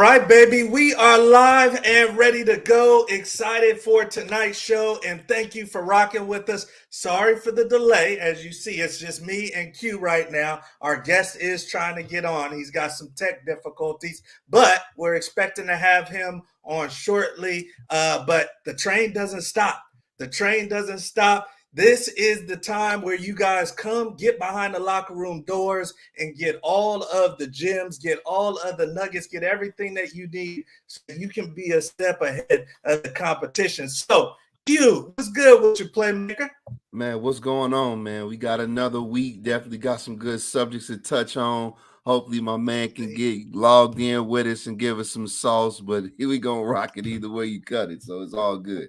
right, baby. We are live and ready to go. Excited for tonight's show, and thank you for rocking with us. Sorry for the delay. As you see, it's just me and Q right now. Our guest is trying to get on. He's got some tech difficulties, but we're expecting to have him on shortly. But the train doesn't stop. The train doesn't stop. This is the time where you guys come get behind the locker room doors and get all of the gems, get all of the nuggets, get everything that you need so you can be a step ahead of the competition. So, Q, what's good with your playmaker? Man, what's going on, man? We got another week. Definitely got some good subjects to touch on. Hopefully, my man can get logged in with us and give us some sauce. But here we gonna rock it either way you cut it, so it's all good.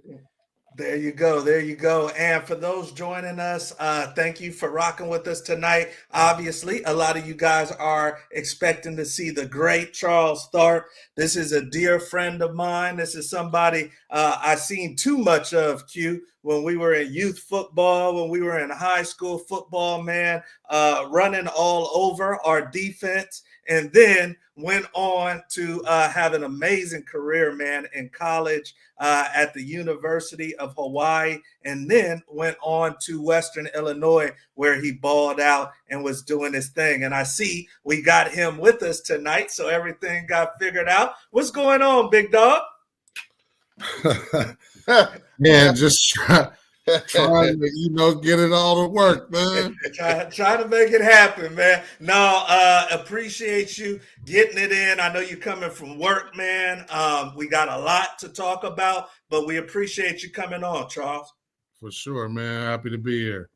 There you go. There you go. And for those joining us, thank you for rocking with us tonight. Obviously, a lot of you guys are expecting to see the great Charles Tharp. This is a dear friend of mine. This is somebody I've seen too much of, Q, when we were in youth football, when we were in high school football, man, running all over our defense. And then went on to have an amazing career, man, in college at the University of Hawaii, and then went on to Western Illinois, where he balled out and was doing his thing. And I see we got him with us tonight, so everything got figured out. What's going on, big dog? Man, just trying to, get it all to work, man. Try to make it happen, man. No, appreciate you getting it in. I know you're coming from work, man. We got a lot to talk about, but we appreciate you coming on, Charles. For sure, man. Happy to be here.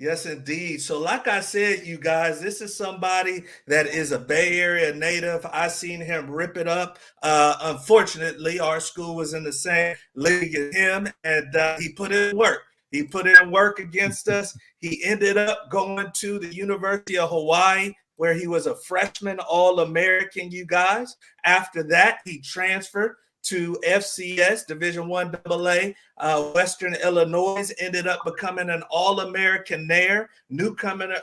Yes, indeed. So like I said, you guys, this is somebody that is a Bay Area native. I seen him rip it up. Unfortunately, our school was in the same league as him, and he put in work. He put in work against us. He ended up going to the University of Hawaii, where he was a freshman All-American, you guys. After that, he transferred to FCS, Division I AA, Western Illinois, ended up becoming an All-American there, newcomer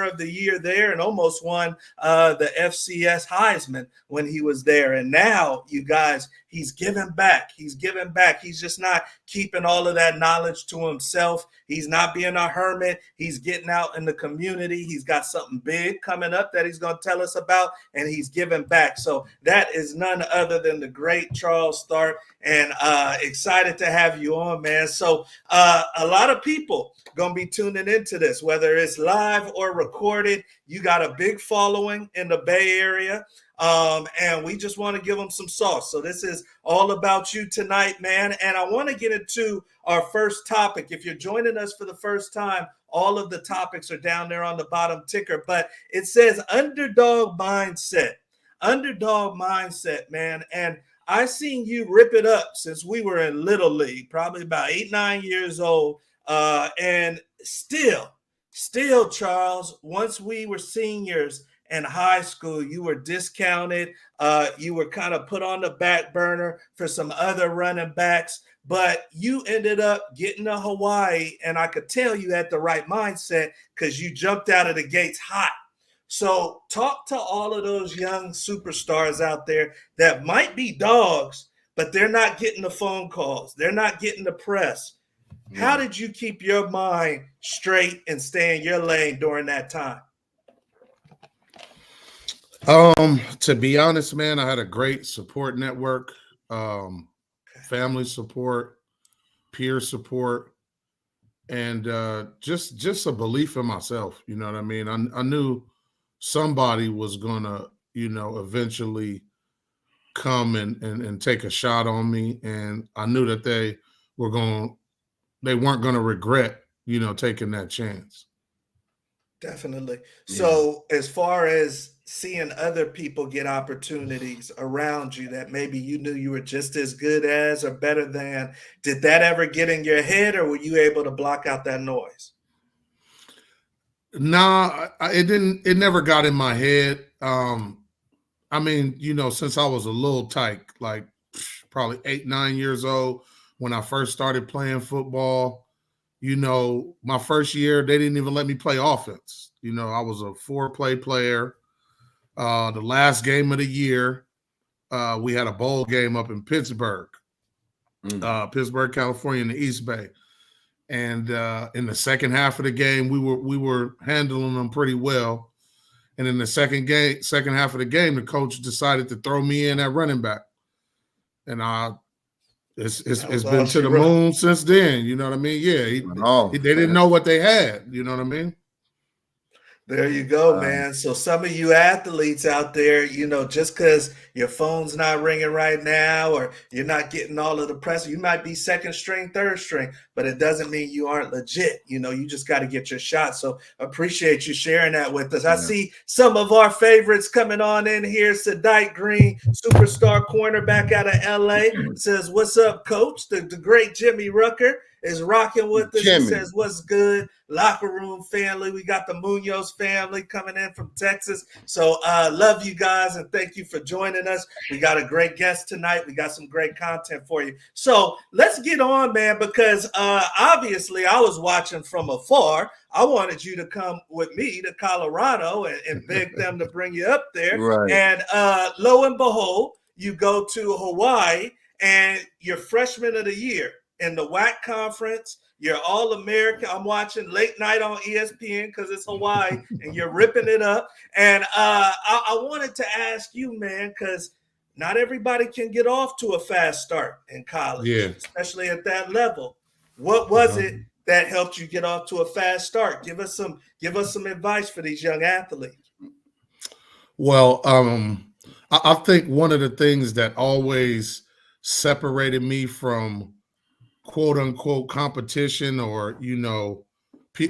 of the year there, and almost won the FCS Heisman when he was there. And now, you guys, he's giving back. He's giving back. He's just not keeping all of that knowledge to himself. He's not being a hermit. He's getting out in the community. He's got something big coming up that he's going to tell us about, and he's giving back. So that is none other than the great Charles Tharp, and excited to have you on, man. So a lot of people going to be tuning into this, whether it's live or recorded. You got a big following in the Bay Area. And we just want to give them some sauce. So this is all about you tonight, man. And I want to get into our first topic. If you're joining us for the first time, all of the topics are down there on the bottom ticker, but it says underdog mindset. Underdog mindset, man. And I seen you rip it up since we were in Little League, probably about 8, 9 years old. And still, Charles, once we were seniors in high school, you were discounted. You were kind of put on the back burner for some other running backs, but you ended up getting to Hawaii, and I could tell you had the right mindset because you jumped out of the gates hot. So talk to all of those young superstars out there that might be dogs, but they're not getting the phone calls. They're not getting the press. How did you keep your mind straight and stay in your lane during that time? To be honest, man, I had a great support network, family support, peer support, and just a belief in myself. You know what I mean? I knew somebody was gonna, eventually come and take a shot on me, and I knew that they weren't gonna regret, taking that chance. Definitely. So as far as seeing other people get opportunities around you that maybe you knew you were just as good as or better than, did that ever get in your head, or were you able to block out that noise? Nah, it didn't. It never got in my head. I mean, since I was a little tyke, like probably 8, 9 years old, when I first started playing football, my first year, they didn't even let me play offense. I was a 4-play player. The last game of the year, we had a bowl game up in Pittsburgh, Pittsburgh, California, in the East Bay. And in the second half of the game, we were handling them pretty well. And in the second half of the game, the coach decided to throw me in at running back. And it's been to the moon since then. You know what I mean? Yeah, they didn't know what they had. You know what I mean? There you go, man. So some of you athletes out there, just because your phone's not ringing right now or you're not getting all of the press, you might be second string, third string, but it doesn't mean you aren't legit. You just got to get your shot. So appreciate you sharing that with us. I see some of our favorites coming on in here. Sadite Green, superstar cornerback out of LA, says, "What's up, coach?" The great Jimmy Rucker is rocking with us. He says, "What's good? Locker room family." We got the Munoz family coming in from Texas. So love you guys and thank you for joining us. We got a great guest tonight. We got some great content for you. So let's get on, man, because obviously I was watching from afar. I wanted you to come with me to Colorado and beg them to bring you up there. Right. And lo and behold, you go to Hawaii and you're freshman of the year in the WAC conference. You're All-American. I'm watching late night on ESPN because it's Hawaii, and you're ripping it up. And I wanted to ask you, man, because not everybody can get off to a fast start in college, especially at that level. What was it that helped you get off to a fast start? Give us some advice for these young athletes. Well, I think one of the things that always separated me from quote unquote competition or,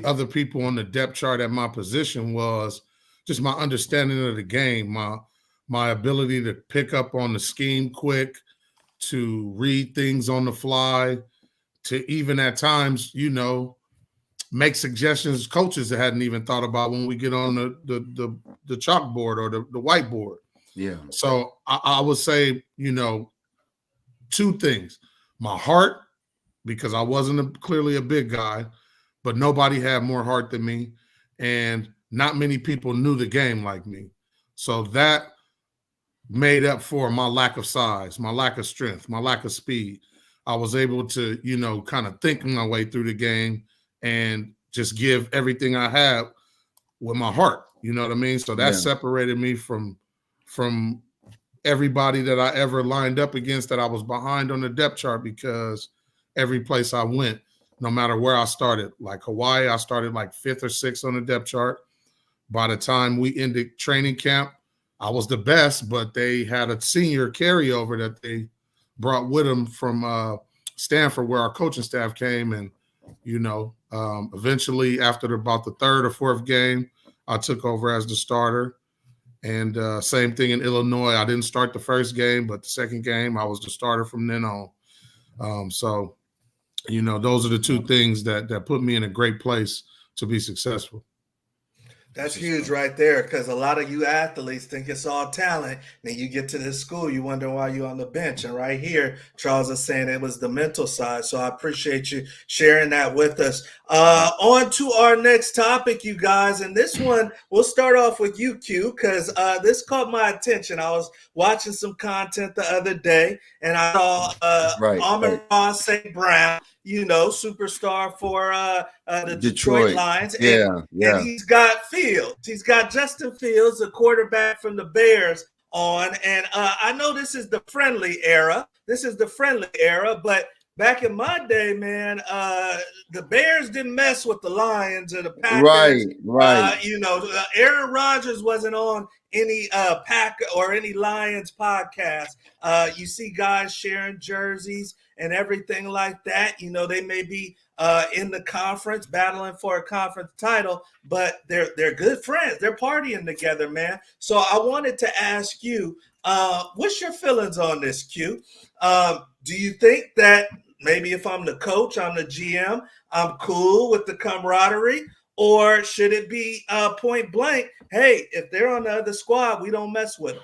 other people on the depth chart at my position was just my understanding of the game, my ability to pick up on the scheme quick, to read things on the fly, to even at times, make suggestions coaches that hadn't even thought about when we get on the chalkboard or the whiteboard. Yeah. So I would say, two things: my heart, because I wasn't clearly a big guy, but nobody had more heart than me, and not many people knew the game like me. So that made up for my lack of size, my lack of strength, my lack of speed. I was able to, kind of think my way through the game and just give everything I had with my heart. You know what I mean? So that separated me from everybody that I ever lined up against that I was behind on the depth chart, because every place I went, no matter where I started, like Hawaii, I started like 5th or 6th on the depth chart. By the time we ended training camp, I was the best, but they had a senior carryover that they brought with them from Stanford, where our coaching staff came. And, eventually after about the 3rd or 4th game, I took over as the starter. And same thing in Illinois. I didn't start the first game, but the second game, I was the starter from then on. So, those are the two things that put me in a great place to be successful. That's huge right there, because a lot of you athletes think it's all talent. Then you get to this school, you wonder why you're on the bench. And right here, Charles is saying it was the mental side. So I appreciate you sharing that with us. On to our next topic, you guys. And this one, we'll start off with you, Q, because this caught my attention. I was watching some content the other day, and I saw Amon-Ra St. Brown, superstar for the Detroit Lions. And he's got Fields. He's got Justin Fields, a quarterback from the Bears, on. And I know this is the friendly era. But back in my day, man, the Bears didn't mess with the Lions or the Packers. Right. Aaron Rodgers wasn't on any Pack or any Lions podcast. You see guys sharing jerseys and everything like that. They may be in the conference battling for a conference title, but they're good friends. They're partying together, man. So I wanted to ask you, what's your feelings on this, Q? Do you think that maybe if I'm the coach, I'm the GM, I'm cool with the camaraderie? Or should it be point blank, hey, if they're on the other squad, we don't mess with them?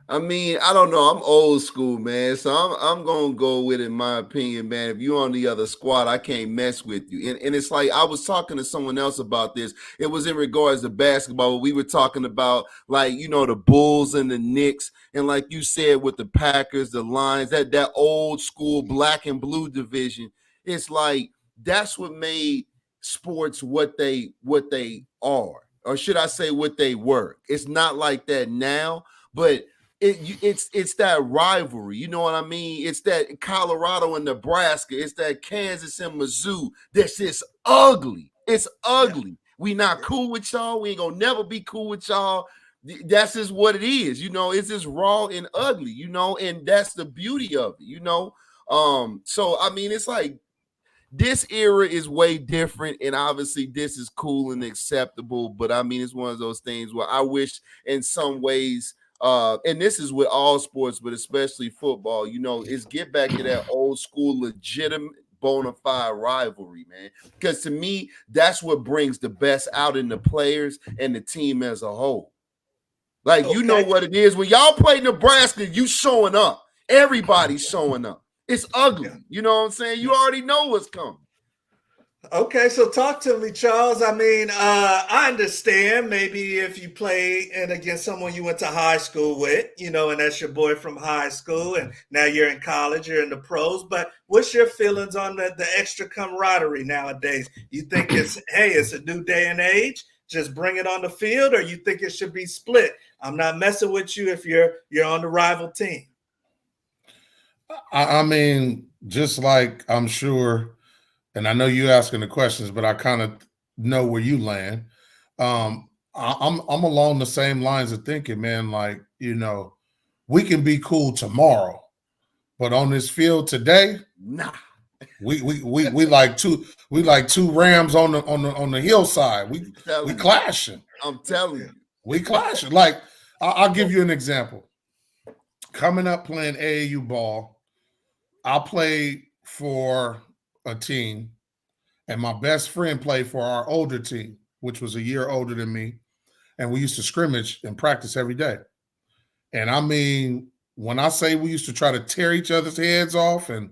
I mean, I don't know. I'm old school, man. So I'm gonna go with it, in my opinion, man. If you're on the other squad, I can't mess with you. And it's like I was talking to someone else about this. It was in regards to basketball. We were talking about like, the Bulls and the Knicks, and like you said with the Packers, the Lions, that old school black and blue division. It's like that's what made sports what they are, or should I say what they were. It's not like that now, but it's that rivalry, you know what I mean? It's that Colorado and Nebraska, it's that Kansas and Mizzou. That's just ugly. It's ugly. Yeah. We not cool with y'all. We ain't gonna never be cool with y'all. That's just what it is, It's just raw and ugly, and that's the beauty of it, So I mean, it's like this era is way different, and obviously this is cool and acceptable. But I mean, it's one of those things where I wish, in some ways, and this is with all sports, but especially football, is get back to that old school, legitimate, bona fide rivalry, man. Because to me, that's what brings the best out in the players and the team as a whole. Like, you know what it is. When y'all play Nebraska, you showing up. Everybody's showing up. It's ugly. Yeah. You know what I'm saying? You already know what's coming. Okay, so talk to me, Charles. I mean, I understand maybe if you play and against someone you went to high school with, and that's your boy from high school, and now you're in college, you're in the pros. But what's your feelings on the extra camaraderie nowadays? You think it's a new day and age, just bring it on the field, or you think it should be split? I'm not messing with you if you're on the rival team. I mean, just like I'm sure, and I know you asking the questions, but I kind of know where you land. I'm along the same lines of thinking, man. Like, we can be cool tomorrow, but on this field today, nah. We like two Rams on the hillside. We clashing. I'm telling you, we clashing. Like, I'll give you an example. Coming up playing AAU ball, I played for a team, and my best friend played for our older team, which was a year older than me. And we used to scrimmage and practice every day. And I mean, when I say we used to try to tear each other's heads off, and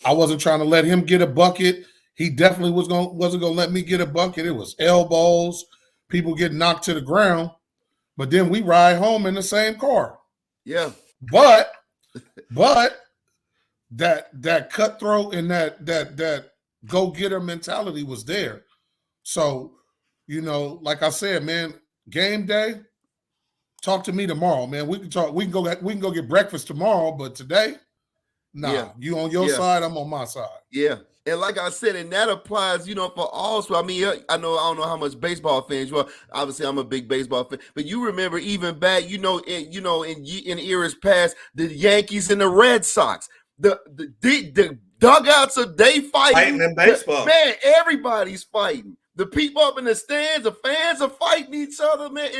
I wasn't trying to let him get a bucket, he definitely wasn't gonna let me get a bucket. It was elbows, people get knocked to the ground, but then we ride home in the same car. Yeah. But that cutthroat and that go-getter mentality was there. So, like I said, man, game day, talk to me tomorrow, man. We can talk. We can go get breakfast tomorrow, but today, nah. Yeah. You on your side, I'm on my side. Yeah. And like I said, and that applies, for all sports. I mean, I don't know how much baseball fans you are. Obviously, I'm a big baseball fan. But you remember even back, in eras past, the Yankees and the Red Sox, the dugouts are fighting in baseball. Man, everybody's fighting. The people up in the stands, the fans are fighting each other, man.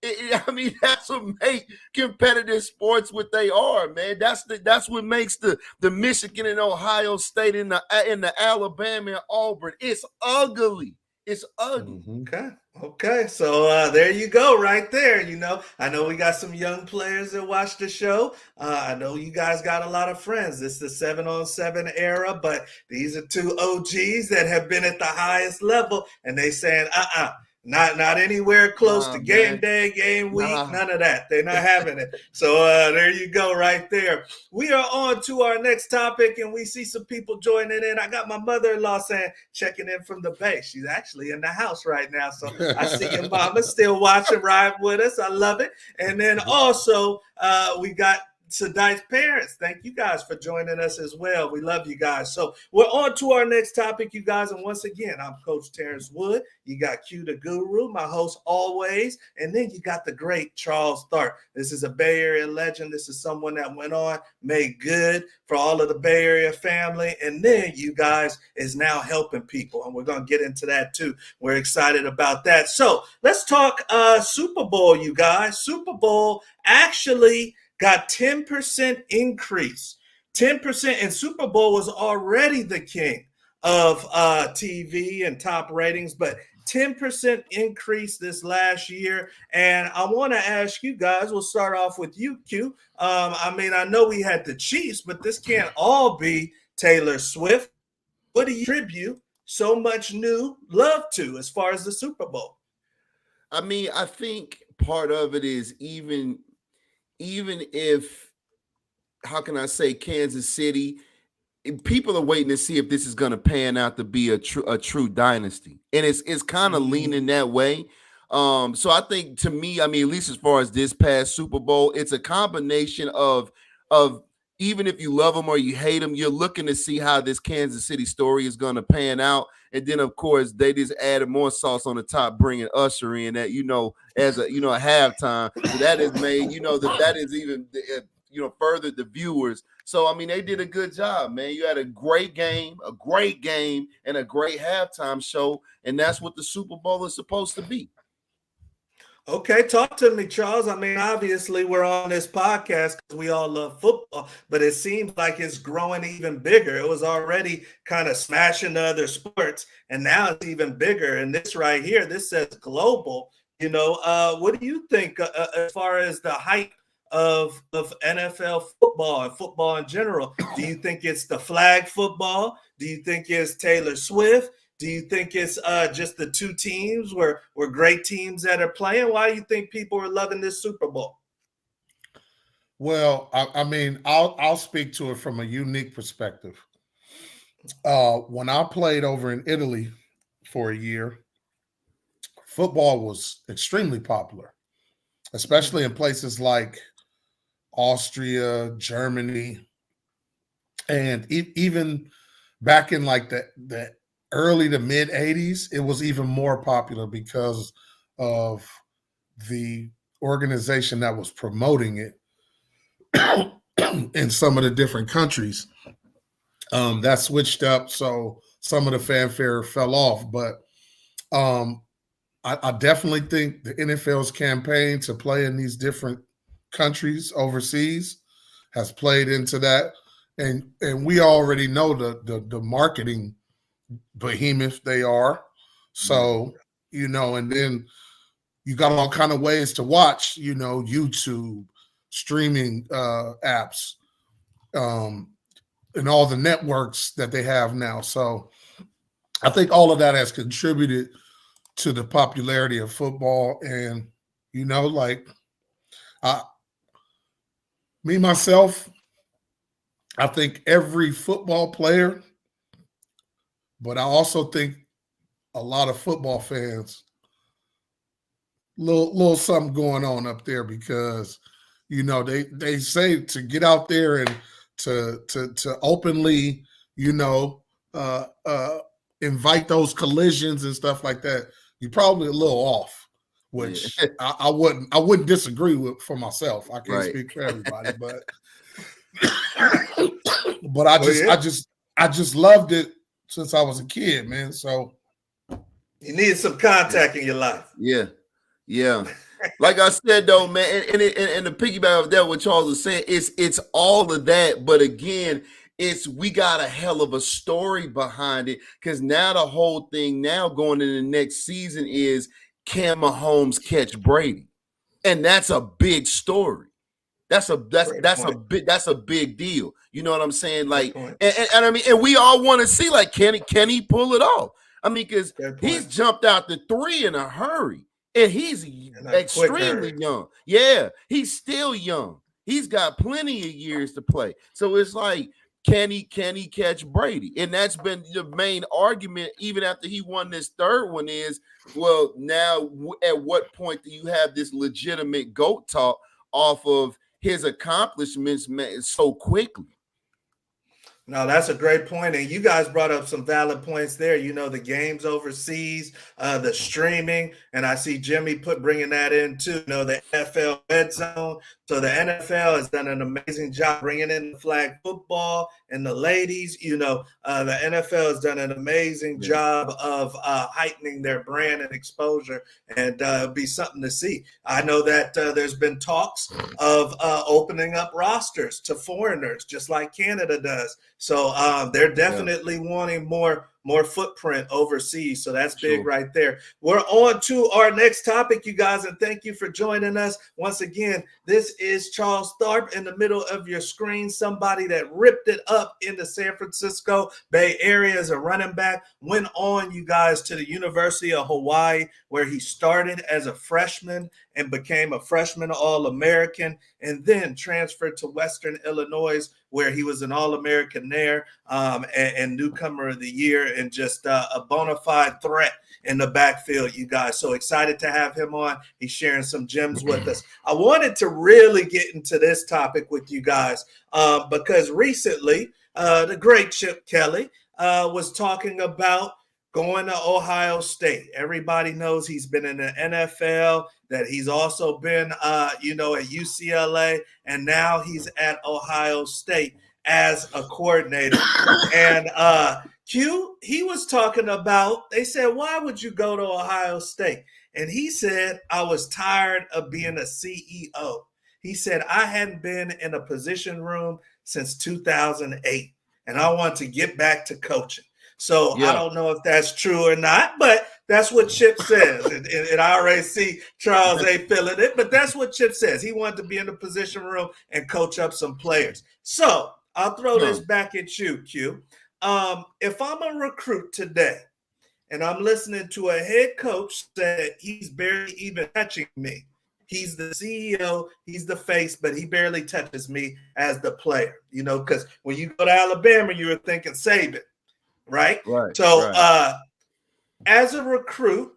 I mean, that's what makes competitive sports what they are, man. That's what makes the Michigan and Ohio State and the Alabama and Auburn. It's ugly. It's ugly. Mm-hmm. Okay. So there you go, right there. I know we got some young players that watch the show. I know you guys got a lot of friends. It's the 7-on-7 era, but these are two OGs that have been at the highest level, and they saying, Not anywhere close to game day, game week, none of that. They're not having it. So there you go right there. We are on to our next topic, and we see some people joining in. I got my mother-in-law checking in from the Bay. She's actually in the house right now. So I see your mama still watching, ride with us. I love it. And then also we got Sadai's parents. Thank you guys for joining us as well. We love you guys. So we're on to our next topic, you guys. And once again, I'm Coach Terrence Wood. You got Q the Guru, my host always. And then you got the great Charles Tharp. This is a Bay Area legend. This is someone that went on, made good for all of the Bay Area family. And then you guys is now helping people. And we're going to get into that too. We're excited about that. So let's talk Super Bowl, you guys. Super Bowl actually got 10% increase. 10%, and Super Bowl was already the king of TV and top ratings, but 10% increase this last year. And I want to ask you guys, we'll start off with you, Q. I mean, I know we had the Chiefs, but this can't all be Taylor Swift. What do you attribute so much new love to as far as the Super Bowl? I mean, I think part of it is even if, how can I say, Kansas City, people are waiting to see if this is going to pan out to be a true dynasty, and it's kind of leaning that way. So I think, to me, I mean, at least as far as this past Super Bowl, it's a combination of even if you love them or you hate them, you're looking to see how this Kansas City story is going to pan out. And then, of course, they just added more sauce on the top, bringing Usher in that, as a halftime. So that is made, that is even, furthered the viewers. So, I mean, they did a good job, man. You had a great game, and a great halftime show. And that's what the Super Bowl is supposed to be. Okay, talk to me, Charles. I mean, obviously, we're on this podcast because we all love football, but it seems like it's growing even bigger. It was already kind of smashing the other sports, and now it's even bigger. And this right here, this says global. What do you think as far as the hype of NFL football and football in general? Do you think it's the flag football? Do you think it's Taylor Swift? Do you think it's just the two teams were great teams that are playing? Why do you think people are loving this Super Bowl? Well, I mean, I'll speak to it from a unique perspective. When I played over in Italy for a year, football was extremely popular, especially in places like Austria, Germany, and even back in like the early to mid 80s, it was even more popular because of the organization that was promoting it in some of the different countries. That switched up, so some of the fanfare fell off. But I definitely think the NFL's campaign to play in these different countries overseas has played into that. And we already know the marketing behemoth they are. So, and then you got all kind of ways to watch, YouTube, streaming apps, and all the networks that they have now. So I think all of that has contributed to the popularity of football. And, me, myself, I think every football player, but I also think a lot of football fans, little something going on up there because, they say to get out there and to openly, invite those collisions and stuff like that. You're probably a little off, which I wouldn't disagree with for myself. I can't speak for everybody, but I just loved it since I was a kid, man. So you need some contact in your life. Yeah. Like I said, though, man, and the piggyback of that, what Charles was saying, it's all of that. But again, we got a hell of a story behind it, because now the whole thing now going into the next season is, can Mahomes catch Brady? And that's a big story. That's a big deal. You know what I'm saying? Like, and I mean, and we all want to see, like, can he pull it off? I mean, because he's jumped out the 3 in a hurry, and he's extremely young. Yeah, he's still young. He's got plenty of years to play. So it's like, can he catch Brady? And that's been the main argument, even after he won this third one, is, well, now at what point do you have this legitimate GOAT talk off of his accomplishments so quickly? No, that's a great point. And you guys brought up some valid points there. The games overseas, the streaming, and I see Jimmy bringing that in too. The NFL Red Zone. So the NFL has done an amazing job bringing in the flag football and the ladies. The NFL has done an amazing job of heightening their brand and exposure, and it'll be something to see. I know that there's been talks of opening up rosters to foreigners, just like Canada does. So they're definitely wanting more more footprint overseas. So that's big Sure. right there. We're on to our next topic, you guys, and thank you for joining us. Once again, this is Charles Tharp in the middle of your screen, somebody that ripped it up in the San Francisco Bay Area as a running back, went on, you guys, to the University of Hawaii, where he started as a freshman and became a freshman All-American, and then transferred to Western Illinois, where he was an All-American there, and newcomer of the year, and just a bona fide threat in the backfield, you guys. So excited to have him on. He's sharing some gems with us. I wanted to really get into this topic with you guys because recently the great Chip Kelly was talking about going to Ohio State. Everybody knows he's been in the NFL, that he's also been, at UCLA, and now he's at Ohio State as a coordinator. And Q, he was talking about, they said, why would you go to Ohio State? And he said, I was tired of being a CEO. He said, I hadn't been in a position room since 2008, and I want to get back to coaching. So I don't know if that's true or not, but that's what Chip says. And I already see Charles ain't feeling it, but that's what Chip says. He wanted to be in the position room and coach up some players. So I'll throw this back at you, Q. If I'm a recruit today and I'm listening to a head coach say he's barely even touching me, he's the CEO, he's the face, but he barely touches me as the player, because when you go to Alabama, you were thinking Saban. Right. So as a recruit,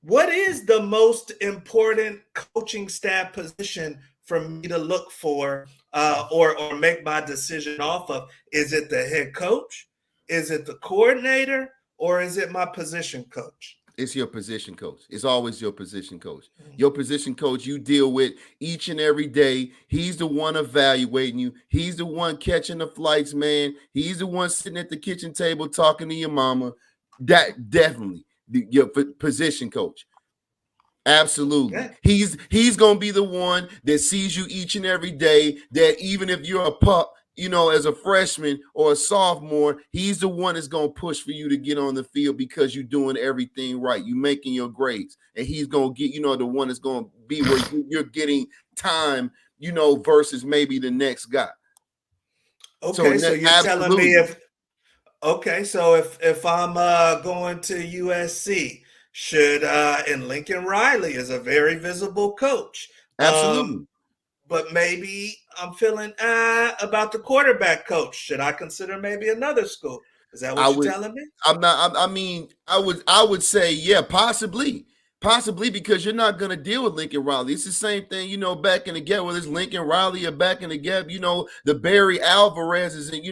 what is the most important coaching staff position for me to look for or make my decision off of? Is it the head coach? Is it the coordinator? Or is it my position coach? It's your position coach. It's always your position coach. Your position coach you deal with each and every day. He's the one evaluating you. He's the one catching the flights, man. He's the one sitting at the kitchen table talking to your mama. That definitely your position coach. Absolutely. Okay. He's going to be the one that sees you each and every day, that even if you're a pup, as a freshman or a sophomore, he's the one that's going to push for you to get on the field because you're doing everything right. You're making your grades, and he's going to get, the one that's going to be where you're getting time, versus maybe the next guy. Okay, so you're telling me if I'm going to USC, should and Lincoln Riley is a very visible coach. Absolutely. But maybe I'm feeling about the quarterback coach. Should I consider maybe another school? Is that what you're telling me? I'm not. I would say, yeah, possibly, because you're not going to deal with Lincoln Riley. It's the same thing, back in the gap, whether it's Lincoln Riley or back in the gap, the Barry Alvarez's and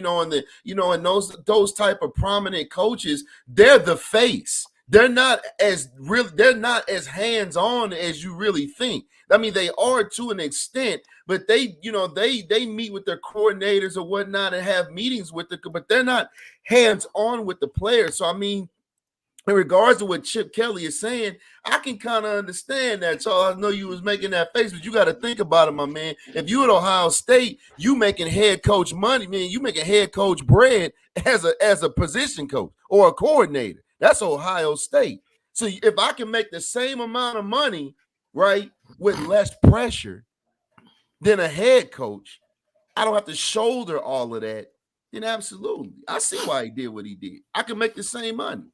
those type of prominent coaches, they're the face. They're not as hands-on as you really think. I mean, they are to an extent, but they meet with their coordinators or whatnot and have meetings with but they're not hands-on with the players. So, I mean, in regards to what Chip Kelly is saying, I can kind of understand that. So I know you was making that face, but you got to think about it, my man. If you at Ohio State, you making head coach money, man. You making head coach bread as a position coach or a coordinator. That's Ohio State. So if I can make the same amount of money, right, with less pressure than a head coach, I don't have to shoulder all of that, then absolutely. I see why he did what he did. I can make the same money.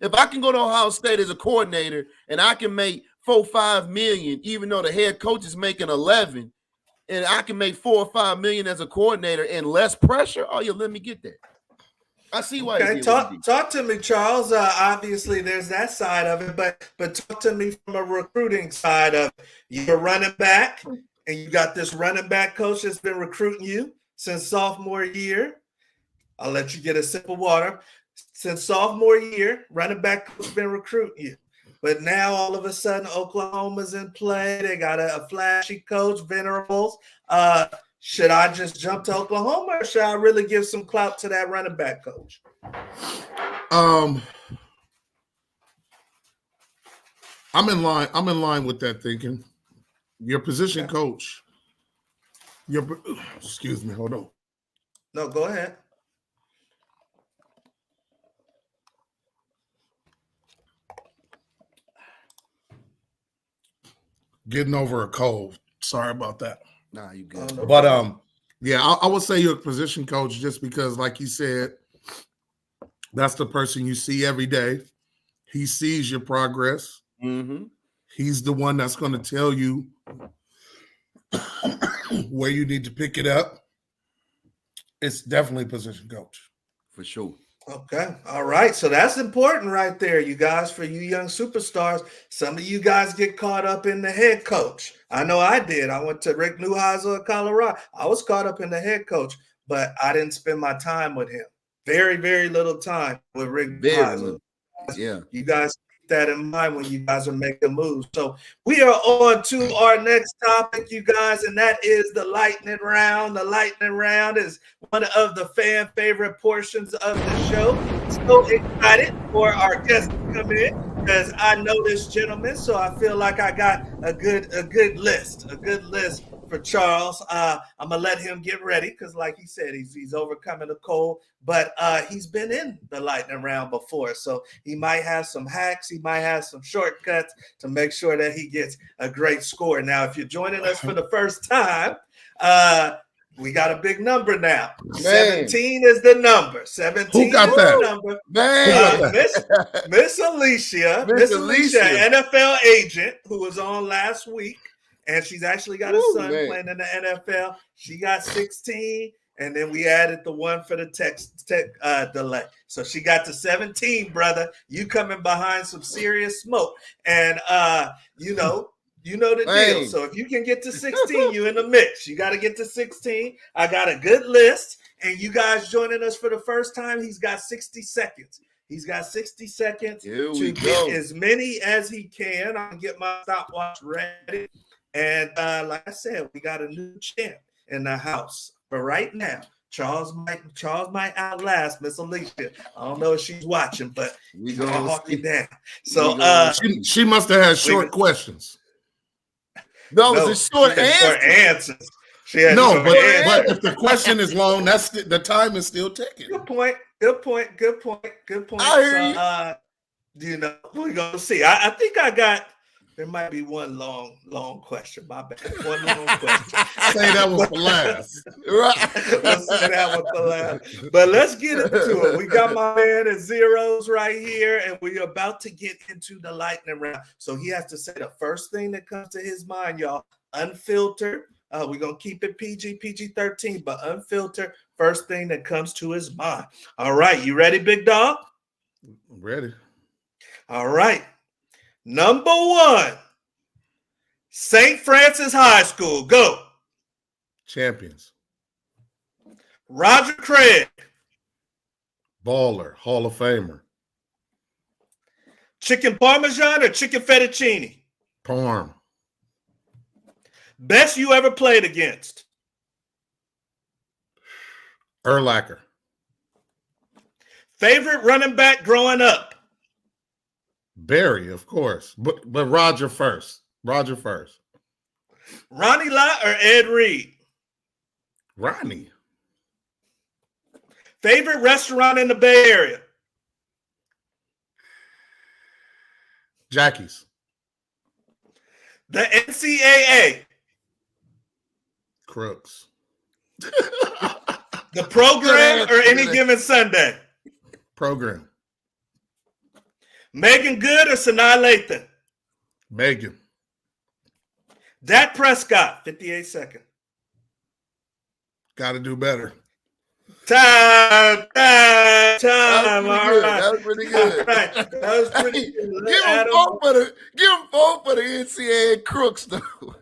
If I can go to Ohio State as a coordinator and I can make $4-5 million, even though the head coach is making 11, and I can make $4 or $5 million as a coordinator and less pressure, oh, you let me get that. I see why. Okay, talk to me, Charles. Obviously, there's that side of it, but talk to me from a recruiting side of it. You're running back, and you got this running back coach that's been recruiting you since sophomore year. I'll let you get a sip of water. Since sophomore year, running back coach has been recruiting you. But now all of a sudden, Oklahoma's in play. They got a flashy coach, Venerables. Should I just jump to Oklahoma, or should I really give some clout to that running back coach? I'm in line. I'm in line with that thinking. Your position coach. Excuse me. Hold on. No, go ahead. Getting over a cold. Sorry about that. Nah, you good. no But problem. yeah, I would say you're a position coach just because, like you said, that's the person you see every day. He sees your progress. Mm-hmm. He's the one that's going to tell you where you need to pick it up. It's definitely position coach. For sure. Okay. All right. So that's important right there, you guys, for you young superstars. Some of you guys get caught up in the head coach. I know I did. I went to Rick Neuhauser of Colorado. I was caught up in the head coach, but I didn't spend my time with him. Very, very little time with Rick Very Neuhauser. little. Yeah. You guys keep that in mind when you guys are making moves. So we are on to our next topic, you guys, and that is the lightning round. The lightning round is one of the fan favorite portions of the show. So excited for our guests to come in because I know this gentleman, so I feel like I got a good list for Charles. I'm gonna let him get ready because, like he said, he's overcoming the cold, but he's been in the lightning round before, so he might have some hacks, he might have some shortcuts to make sure that he gets a great score. Now, if you're joining us for the first time, we got a big number now. Man. 17 is the number. 17 Who got is that? the number. Man. Miss Alicia, NFL agent, who was on last week. And she's actually got a son playing in the NFL. She got 16, and then we added the one for the tech delay. So she got to 17, brother. You coming behind some serious smoke. And you know the deal. So if you can get to 16, you in the mix. You got to get to 16. I got a good list. And you guys joining us for the first time, he's got 60 seconds. He's got 60 seconds to get as many as he can. I'll get my stopwatch ready. And like I said, we got a new champ in the house. But right now, Charles might outlast Miss Alicia. I don't know if she's watching, but we're gonna hawk you down. So she must have had short questions. No, it was short answers. But if the question is long, that's the time is still ticking. Good point. I hear you. We're gonna see. I think I got. There might be one long question. My bad. One long question. Say that was for last. Right. Let's say that was for last. But let's get into it. We got my man at zeros right here, and we're about to get into the lightning round. So he has to say the first thing that comes to his mind, y'all. Unfiltered. We're going to keep it PG-13, but unfiltered. First thing that comes to his mind. All right. You ready, big dog? I'm ready. All right. Number 1, St. Francis High School. Go. Champions. Roger Craig. Baller. Hall of Famer. Chicken Parmesan or chicken fettuccine? Parm. Best you ever played against? Urlacher. Favorite running back growing up? Barry, of course. But Roger first. Ronnie Lott or Ed Reed? Ronnie. Favorite restaurant in the Bay Area? Jackie's. The NCAA? Crooks. The program or any given Sunday? Program. Megan Good or Sanaa Lathan? Megan. Dak Prescott, 58 seconds. Got to do better. Time. That was pretty good. All right. That was pretty good. Give him four for the NCAA crooks, though.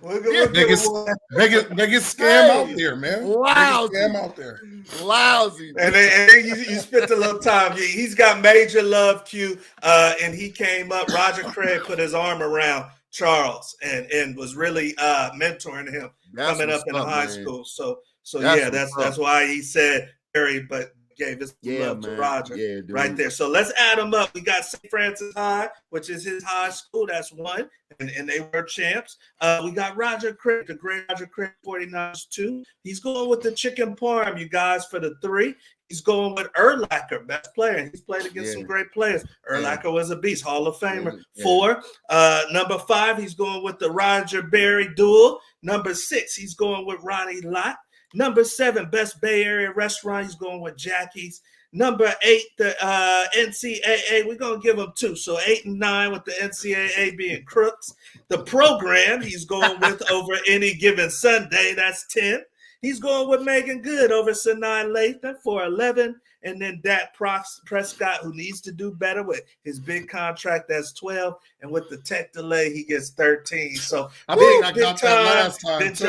Biggest scam out there, man. Lousy. Scam out there. Lousy. And then you spent a little time. He's got major love, Q, and he came up. Roger Craig put his arm around Charles and was really mentoring him coming up in high school. So that's why he said Barry, but gave his love to Roger right there. So let's add them up. We got St. Francis High, which is his high school. That's one. and they were champs. We got Roger Craig, the great Roger Craig, 49ers 2. He's going with the chicken parm, you guys, for the 3. He's going with Urlacher, best player. He's played against some great players. Urlacher was a beast, Hall of Famer. 4. Number 5, he's going with the Roger Berry duel. Number 6, he's going with Ronnie Lott. Number 7, best Bay Area restaurant, he's going with Jackie's. Number 8, the NCAA, we're going to give him 2. So 8 and 9 with the NCAA being crooks. The program he's going with over any given Sunday, that's 10. He's going with Megan Good over Sinai Lathan for 11. And then Dak Prescott, who needs to do better with his big contract, that's 12. And with the tech delay, he gets 13. So I think I got that last time, too.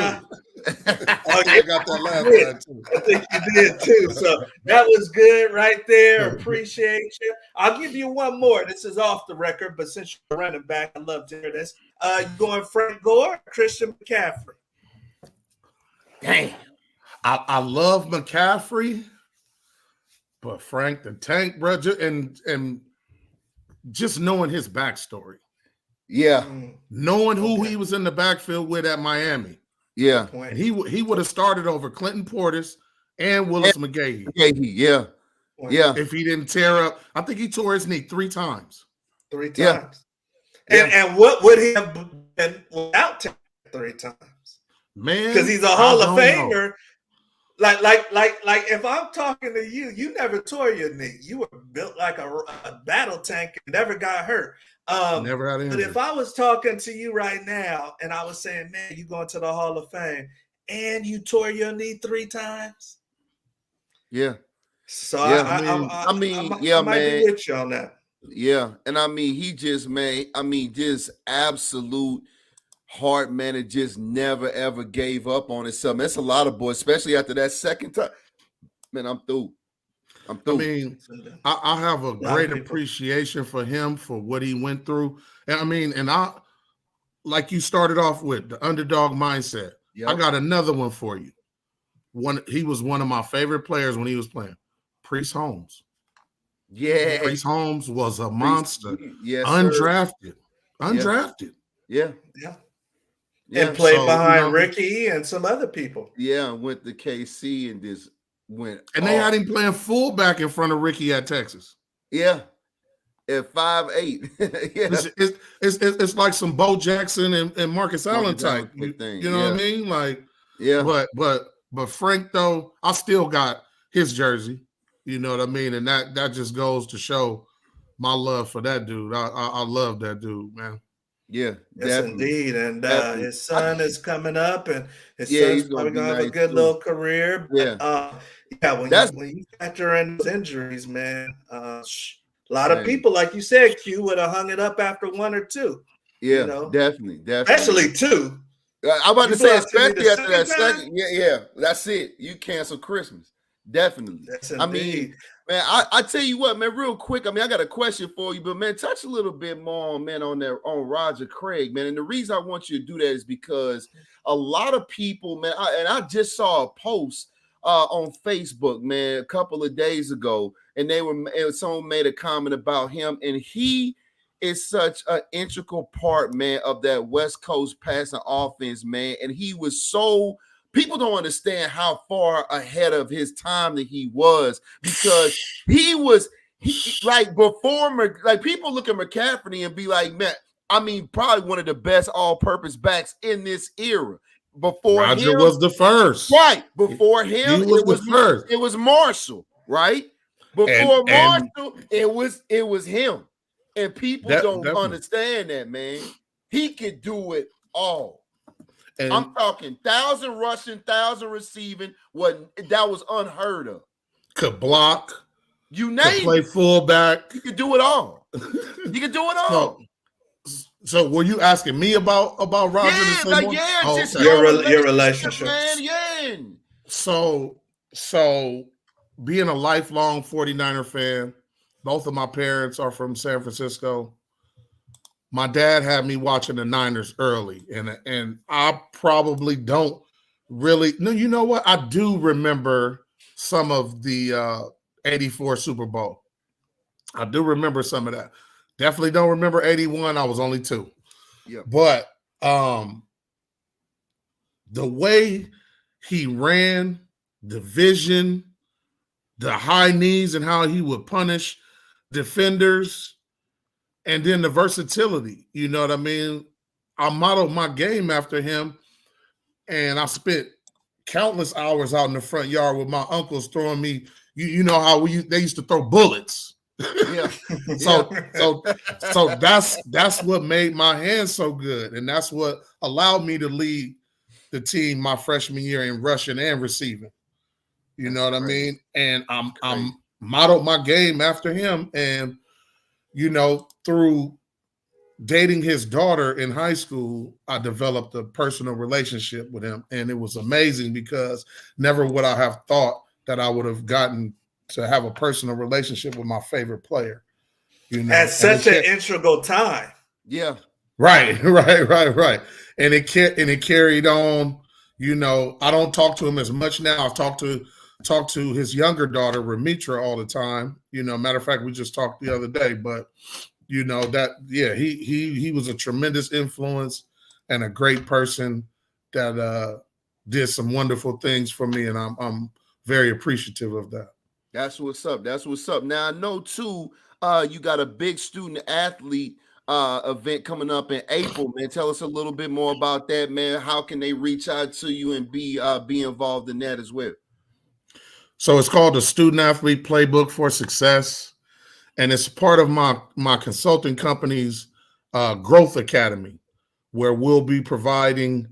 I got that last time, too. I think you did, too. So that was good right there. Appreciate you. I'll give you one more. This is off the record, but since you're running back, I'd love to hear this. You going Frank Gore or Christian McCaffrey? Damn. I love McCaffrey, but Frank the Tank, bro, and just knowing his backstory. Yeah. Knowing who he was in the backfield with at Miami. Yeah. And he would have started over Clinton Portis and Willis McGahee. Yeah. Yeah. If he didn't tear up, I think he tore his knee 3 times. 3 times. Yeah. And what would he have been without 3 times? Man, because he's a Hall of Famer. Like if I'm talking to you, you never tore your knee. You were built like a battle tank and never got hurt. Never had injury. But if I was talking to you right now and I was saying, man, you going to the Hall of Fame and you tore your knee 3 times. Yeah. So yeah, I might man. be with you on that. Yeah. And I mean, he just made, just absolute heart, man. It just never, ever gave up on himself. That's a lot of boys, especially after that second time. Man, I'm through. I mean, I have a great appreciation for him for what he went through. And I mean, like you started off with, the underdog mindset. Yep. I got another one for you. He was one of my favorite players when he was playing. Priest Holmes. Yeah. Priest Holmes was a monster. Yes, undrafted. Yeah. And played behind Ricky and some other people. Yeah, went to KC and just went. And they had him playing fullback in front of Ricky at Texas. Yeah. At 5'8". Yeah. It's like some Bo Jackson and Marcus Allen type thing. You know what I mean? Like, yeah. But Frank, though, I still got his jersey. You know what I mean? And that just goes to show my love for that dude. I love that dude, man. Yeah, yes, definitely. Indeed. And his son is coming up, and his son's probably gonna have a good little career. But, when you factor in those injuries, man, a lot of people, like you said, Q, would have hung it up after 1 or 2. Yeah, you know? definitely. Especially 2. I'm about to say, especially after that second. Yeah, that's it. You cancel Christmas. Definitely. Yes, I mean, man, I tell you what, man, real quick. I mean, I got a question for you, but man, touch a little bit more, man, on Roger Craig, man. And the reason I want you to do that is because a lot of people, man, I just saw a post on Facebook, man, a couple of days ago, and someone made a comment about him, and he is such an integral part, man, of that West Coast passing offense, man. And he was so. People don't understand how far ahead of his time that he was, because he like before, like people look at McCaffrey and be like, man, I mean, probably one of the best all-purpose backs in this era. Before Roger was the first, right? Before him, it was the first. It was Marshall, right? Before Marshall, it was him, and people don't understand that, man. He could do it all. And I'm talking 1,000 rushing, 1,000 receiving. That was unheard of. Could block. You name play fullback. You could do it all. You could do it all. So were you asking me about Roger? Just your relationship, man. Yeah. So being a lifelong 49er fan, both of my parents are from San Francisco. My dad had me watching the Niners early, and I probably don't really. No, you know what? I do remember some of the 84 Super Bowl. I do remember some of that. Definitely don't remember 81. I was only 2. Yeah. But the way he ran, the vision, the high knees, and how he would punish defenders, and then the versatility. You know what I mean? I modeled my game after him, and I spent countless hours out in the front yard with my uncles throwing me. You know how they used to throw bullets. Yeah. So that's what made my hands so good, and that's what allowed me to lead the team my freshman year in rushing and receiving. You know what I mean? And I'm modeled my game after him, and through dating his daughter in high school, I developed a personal relationship with him, and it was amazing because never would I have thought that I would have gotten to have a personal relationship with my favorite player. At such an integral time. Yeah. Right. And it carried on. I don't talk to him as much now. I've talked to his younger daughter, Ramitra, all the time. Matter of fact, we just talked the other day, but he was a tremendous influence and a great person that did some wonderful things for me, and I'm very appreciative of that. That's what's up. Now I know too, you got a big student athlete event coming up in April, man. Tell us a little bit more about that, man. How can they reach out to you and be involved in that as well? So it's called the Student Athlete Playbook for Success, and it's part of my consulting company's Growth Academy, where we'll be providing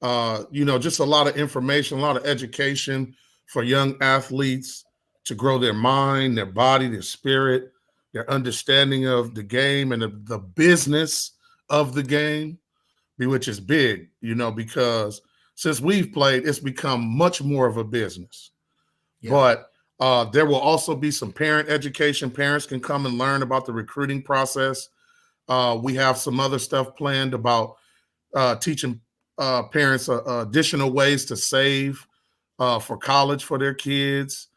just a lot of information, a lot of education for young athletes to grow their mind, their body, their spirit, their understanding of the game and the business of the game, which is big, because since we've played, it's become much more of a business. Yeah. But there will also be some parent education. Parents can come and learn about the recruiting process. We have some other stuff planned about teaching parents additional ways to save for college for their kids.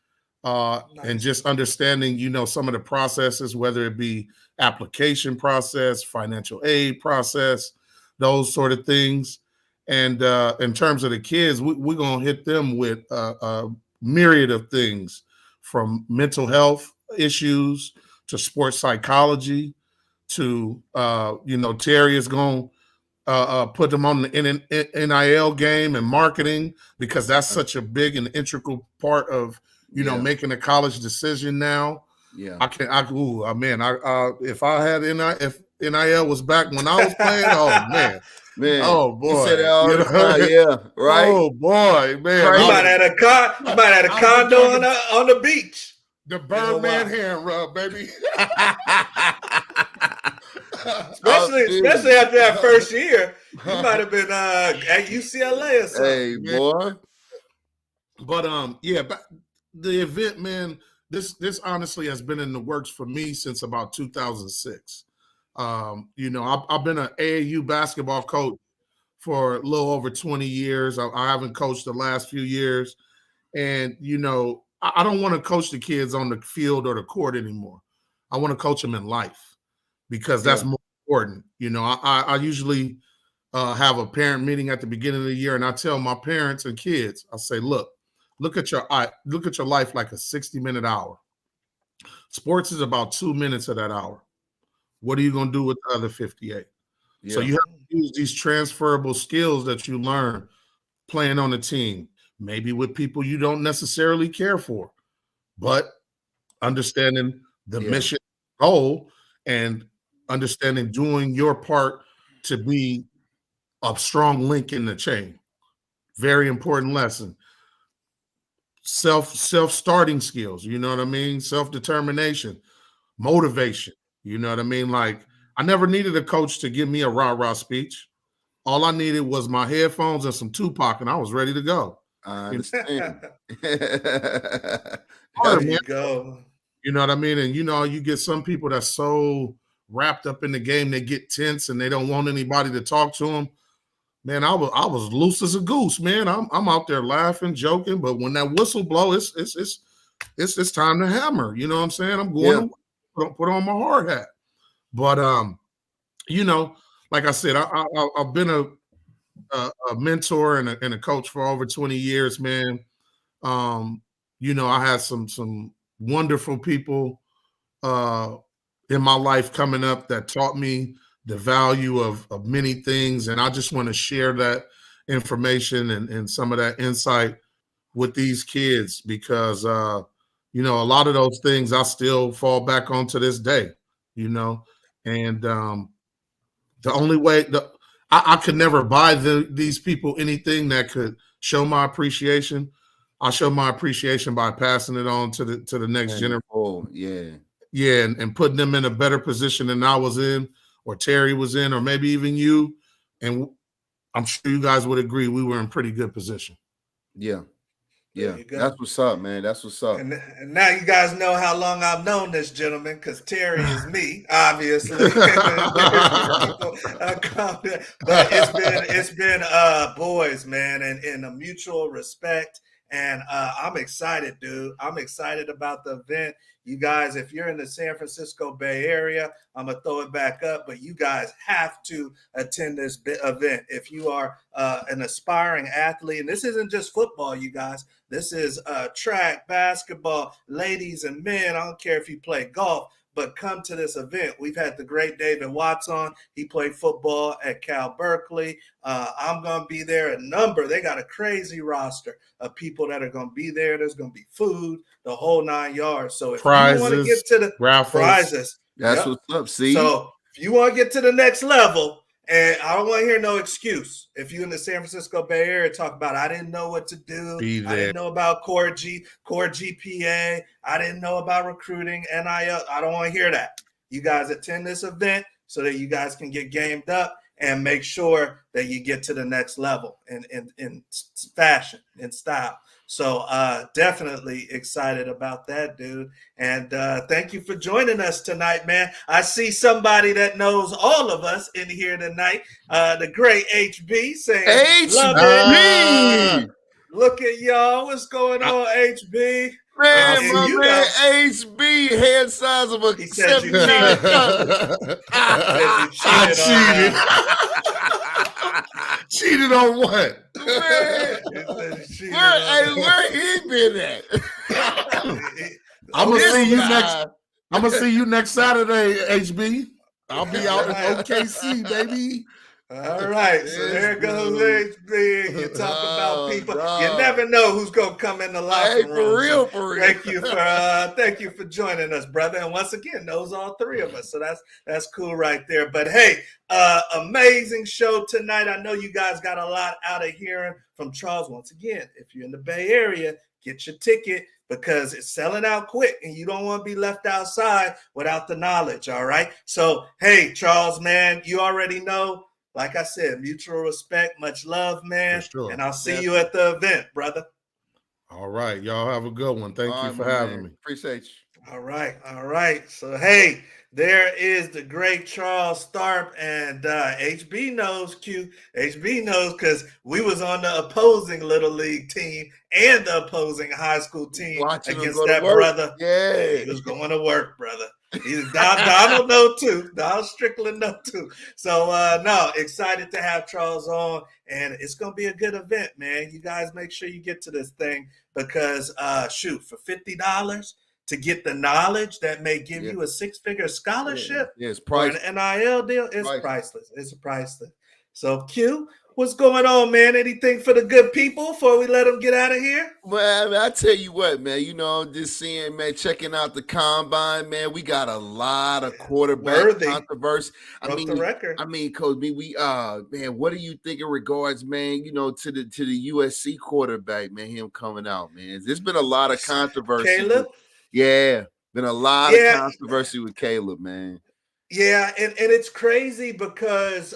Nice. And just understanding, some of the processes, whether it be application process, financial aid process, those sort of things. And in terms of the kids, we're going to hit them with a myriad of things, from mental health issues to sports psychology to, Terry is going to put them on the NIL game and marketing, because that's such a big and integral part of making a college decision now. Yeah, if I had if NIL was back when I was playing, oh man, oh boy, you said that all the time, yeah, right. Oh boy, man, you might have had a condo on the beach. The Birdman hand rub, baby. especially after that first year, you might have been at UCLA or something. Hey, boy. But but the event, man, this honestly has been in the works for me since about 2006. I've been an AAU basketball coach for a little over 20 years. I haven't coached the last few years, and I don't want to coach the kids on the field or the court anymore. I want to coach them in life, because that's more important. I usually have a parent meeting at the beginning of the year, and I tell my parents and kids, I say, look at your life like a 60-minute hour. Sports is about 2 minutes of that hour. What are you going to do with the other 58? Yeah. So you have to use these transferable skills that you learn playing on a team, maybe with people you don't necessarily care for, but understanding the mission goal and understanding doing your part to be a strong link in the chain. Very important lesson. Self-starting skills, you know what I mean? Self-determination, motivation, you know what I mean? Like, I never needed a coach to give me a rah-rah speech. All I needed was my headphones and some Tupac, and I was ready to go. I understand. There you go. You know what I mean? And you get some people that's so wrapped up in the game, they get tense and they don't want anybody to talk to them. Man, I was loose as a goose, man. I'm out there laughing, joking, but when that whistle blows, it's time to hammer. You know what I'm saying? I'm going to put on my hard hat. But like I said, I've been a mentor and a coach for over 20 years, man. I had some wonderful people in my life coming up that taught me the value of many things. And I just want to share that information and some of that insight with these kids because, a lot of those things I still fall back on to this day, and the only way I could never buy these people anything that could show my appreciation. I show my appreciation by passing it on to the next generation. Oh, yeah. Yeah, and putting them in a better position than I was in, or Terry was in, or maybe even you. And I'm sure you guys would agree we were in pretty good position. Yeah. Yeah, that's what's up, man. That's what's up. And now you guys know how long I've known this gentleman, because Terry is me, obviously. But it's been boys, man, and a mutual respect. And I'm excited, dude. I'm excited about the event. You guys, if you're in the San Francisco Bay Area, I'm going to throw it back up, but you guys have to attend this event. If you are an aspiring athlete, and this isn't just football, you guys. This is track, basketball, ladies and men. I don't care if you play golf, but come to this event. We've had the great David Watts on. He played football at Cal Berkeley. I'm going to be there. They got a crazy roster of people that are going to be there. There's going to be food, the whole 9 yards. So if prizes, you want to get to the raffles, prizes, that's what's up. See, so if you want to get to the next level, and I don't want to hear no excuse. If you're in the San Francisco Bay Area, talk about, I didn't know what to do. I didn't know about core GPA. I didn't know about recruiting, NIL. I don't want to hear that. You guys attend this event so that you guys can get gamed up and make sure that you get to the next level in fashion, in style. So definitely excited about that, dude. And thank you for joining us tonight, man. I see somebody that knows all of us in here tonight. The great HB saying, HB! Look at y'all. What's going on, HB? Man, my man, HB, head size of a 79. Cheated on what? Man, where he been at? I'm gonna see you next Saturday, HB. I'll be out in OKC, baby. All right, so there goes HB. You talk about people. You never know who's gonna come in the locker room. For real. Thank you for joining us, brother. And once again, knows all three of us. So that's cool right there. But hey, amazing show tonight. I know you guys got a lot out of hearing from Charles. Once again, if you're in the Bay Area, get your ticket, because it's selling out quick and you don't want to be left outside without the knowledge. All right. So hey, Charles, man, you already know. Like I said, mutual respect, much love, man. Sure. And I'll see you at the event, brother. All right. Y'all have a good one. Thank you for having me. Appreciate you. All right. So, hey, there is the great Charles Tharp, and HB knows, HB knows, because we was on the opposing Little League team and the opposing high school team against that brother. Yeah. He was going to work, brother. Donald know too. Donald Strickland know too. So no, excited to have Charles on, and it's gonna be a good event, man. You guys make sure you get to this thing, because for $50 to get the knowledge that may give you a six-figure scholarship or an NIL deal, it's priceless. It's priceless. So Q, what's going on, man? Anything for the good people before we let them get out of here? Well, I tell you what, man, just seeing, man, checking out the combine, man, we got a lot of quarterback controversy. I mean, Coach B, man, what do you think in regards, man, to the USC quarterback, man, him coming out, man? There's been a lot of controversy. Caleb? Been a lot of controversy with Caleb, man. Yeah, and it's crazy because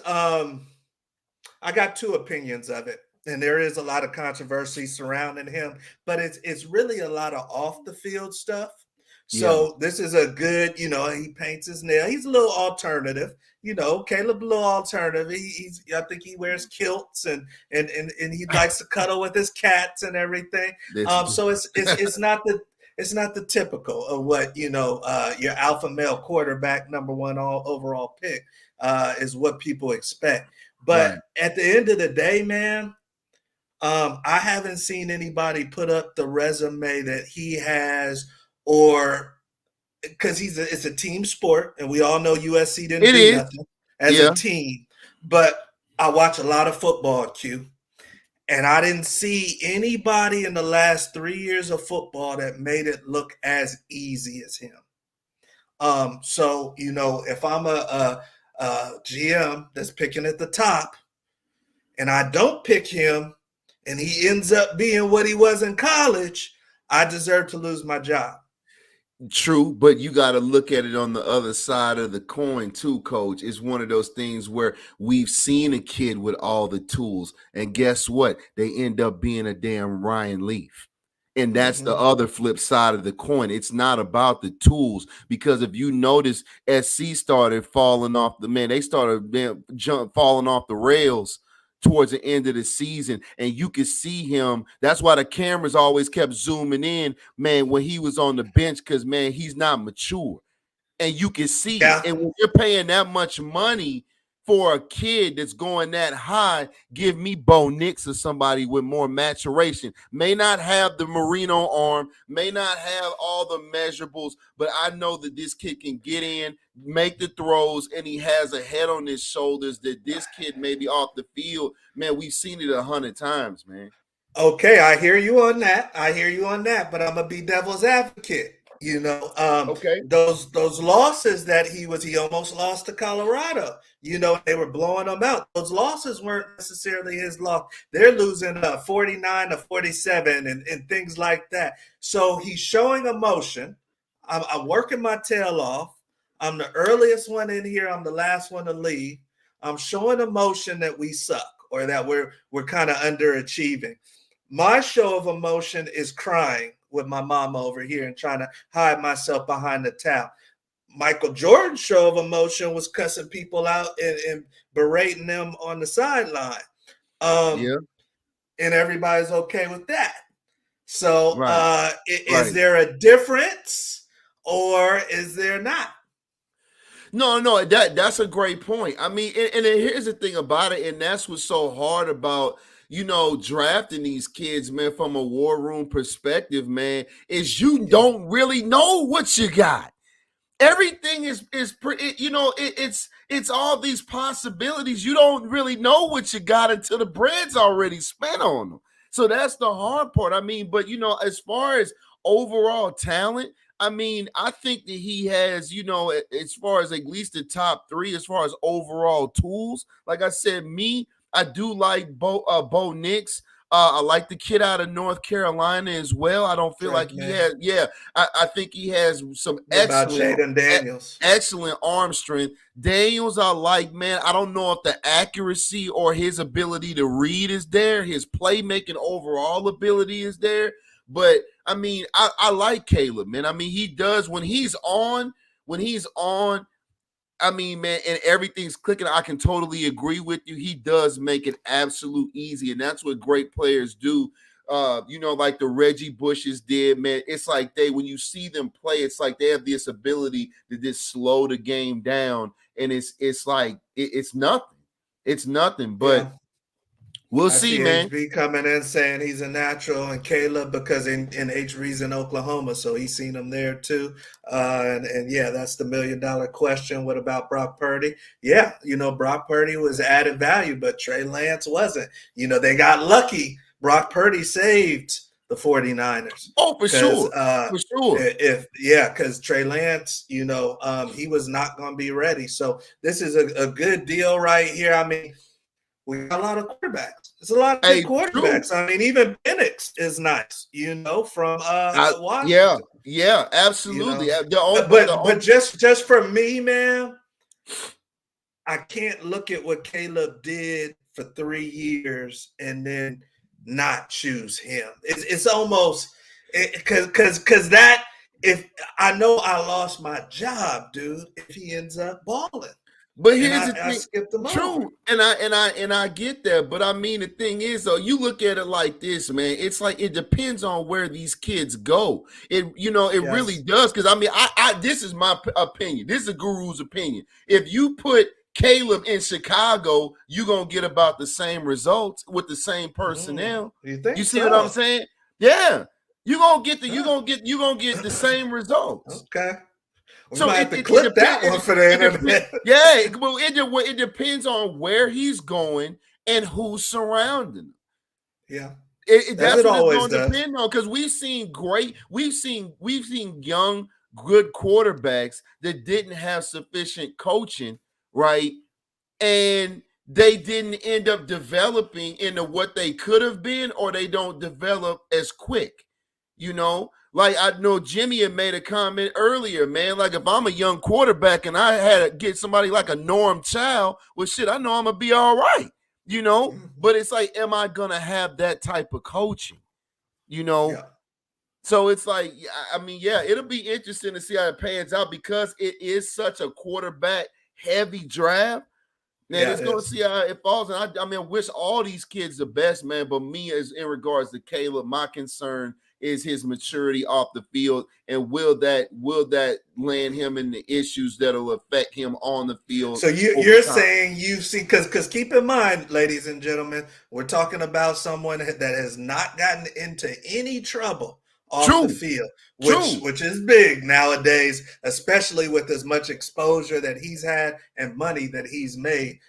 I got two opinions of it, and there is a lot of controversy surrounding him, but it's really a lot of off the field stuff. So this is a good, he paints his nail. He's a little alternative, Caleb, a little alternative. I think he wears kilts and he likes to cuddle with his cats and everything. So it's not it's not the typical of what your alpha male quarterback, #1 overall pick, is what people expect. But Right. at the end of the day, man, I haven't seen anybody put up the resume that he has, or because it's a team sport, and we all know USC didn't It do is. nothing as a Yeah. team. But I watch a lot of football, Q, and I didn't see anybody in the last 3 years of football that made it look as easy as him. So if I'm a GM that's picking at the top, and I don't pick him, and he ends up being what he was in college, I deserve to lose my job. True, but you got to look at it on the other side of the coin too, coach. It's one of those things where we've seen a kid with all the tools, and guess what? They end up being a damn Ryan Leaf. And that's the other flip side of the coin. It's not about the tools, because if you notice, SC started falling off they started falling off the rails towards the end of the season, and you could see him. That's why the cameras always kept zooming in, man, when he was on the bench, because man, he's not mature, and you can see it. Yeah. And when you're paying that much money for a kid that's going that high, give me Bo Nix or somebody with more maturation. May not have the Marino arm, may not have all the measurables, but I know that this kid can get in, make the throws, and he has a head on his shoulders that this kid may be off the field. Man, we've seen it 100 times, man. Okay, I hear you on that. But I'm gonna be devil's advocate. Okay. Those losses that he almost lost to Colorado. They were blowing him out. Those losses weren't necessarily his loss. They're losing 49-47 and things like that. So he's showing emotion. I'm working my tail off. I'm the earliest one in here. I'm the last one to leave. I'm showing emotion that we suck, or that we're kind of underachieving. My show of emotion is crying with my mama over here and trying to hide myself behind the towel. Michael Jordan's show of emotion was cussing people out and berating them on the sideline. Yeah. And everybody's okay with that. So Right. is there a difference, or is there not? No, that's a great point. I mean, and here's the thing about it, and that's what's so hard about drafting these kids, man, from a war room perspective, man, is you don't really know what you got. Everything is pretty, it's all these possibilities. You don't really know what you got until the bread's already spent on them. So that's the hard part. I mean, but as far as overall talent, I mean, I think that he has, as far as at least the top 3, as far as overall tools. Like I said, I do like Bo Nix. I like the kid out of North Carolina as well. I don't feel like he has. Yeah, I think he has some excellent arm strength. Daniels, I like, man. I don't know if the accuracy or his ability to read is there. His playmaking overall ability is there. But I mean, I like Caleb, man. I mean, he does when he's on. I mean, man, and everything's clicking. I can totally agree with you. He does make it absolute easy, and that's what great players do. Like the Reggie Bushes did, man. It's like when you see them play, it's like they have this ability to just slow the game down, and it's like it's nothing. It's nothing, but we'll see, man. HB coming in saying he's a natural, and Caleb because in HB's in Oklahoma, so he's seen him there too. And yeah, that's the $1 million question. What about Brock Purdy? Yeah, Brock Purdy was added value, but Trey Lance wasn't. They got lucky. Brock Purdy saved the 49ers. Oh, for sure. For sure. Because Trey Lance, he was not going to be ready. So this is a good deal right here. I mean, we got a lot of quarterbacks. There's a lot of good quarterbacks. True. I mean, even Penix is nice, from Washington. Yeah, absolutely. But just for me, man, I can't look at what Caleb did for 3 years and then not choose him. It's almost because that, if I know I lost my job, dude, if he ends up balling. But and here's the I thing. skipped them over. True, and I get that, but I mean the thing is though, you look at it like this, man. It's like it depends on where these kids go. It really does, because I mean, I this is my opinion. This is a guru's opinion. If you put Caleb in Chicago, you're gonna get about the same results with the same personnel. You think you see so? what I'm saying? Yeah, you're gonna get the same results. Okay. We So might have to clip that one for the internet. Yeah, well, it depends on where he's going and who's surrounding him. Yeah, that's it what always it's going to depend on. Because we've seen young, good quarterbacks that didn't have sufficient coaching, right? And they didn't end up developing into what they could have been, or they don't develop as quick, Like I know Jimmy had made a comment earlier, man. Like if I'm a young quarterback and I had to get somebody like a Norm Child, well, shit, I know I'm gonna be all right, But it's like, am I gonna have that type of coaching, Yeah. So it's like, I mean, yeah, it'll be interesting to see how it pans out, because it is such a quarterback heavy draft. Man, it's going to see how it falls. And I mean, I wish all these kids the best, man. But me, as in regards to Caleb, my concern is his maturity off the field, and will that land him in the issues that'll affect him on the field. So you're saying you've seen, because keep in mind, ladies and gentlemen, we're talking about someone that has not gotten into any trouble off the field, which is big nowadays, especially with as much exposure that he's had and money that he's made.